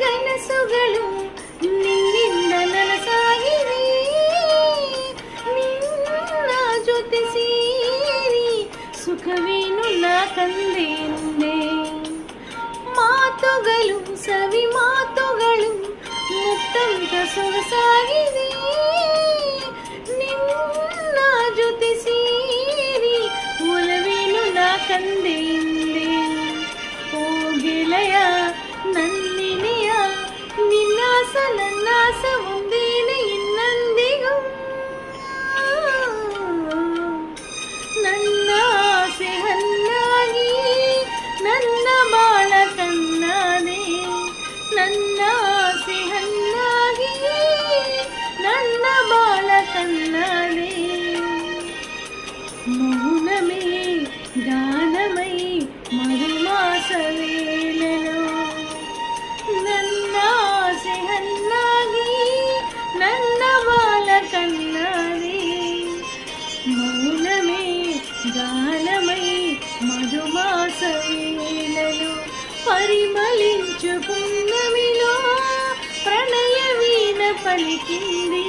ಕನಸುಗಳು ನಿನ್ನಿಂದ ನನಸಾಗಿವೆ ನಿನ್ನ ಜೊತೆ ಸೇರಿ ಸುಖವೇನು ನಾ ಕಂಡೆಂದೆ ಮಾತುಗಳು ಸವಿ ಮಾತುಗಳು ಮುತ್ತಂತ ಸೊಗಸಾಗಿದೆ ನಿನ್ನ ಜೊತೆ ಸೇರಿ ಒಲವೇನು ನಾ ಕಂಡೆಂದೆ ಓ ಗೆಳೆಯ ನನ್ನಿನೆಯ ನಿನ್ನಾಸ ನನ್ನಾಸ ಒಂದೇನೆ ಇನ್ನಂದಿಗೂ ನನ್ನ ಆಸೆ ಹನ್ನಾಗಿ ನನ್ನ ಬಾಳ ಕಣ್ಣಾದೆ ನನ್ನ ಆಸೆ ಹನ್ನಾಗಿ ನನ್ನ ಬಾಳ ಕಣ್ಣಾದೆ ಮೌನಮೇ ಗಾನಮೈ ಮಧುಮಾಸ ವೇಳೆನೋ ನನ್ನ ಆಸೆ ಹನ್ನಾಗಿ ನನ್ನ ಬಾಲ ಕಣ್ಣಾದೆ ಮೌನಮೇ ಗಾನಮೈ మధుమాస వేళలో పరిమళించు పున్నమిలో ప్రణయ వీణ పలికింది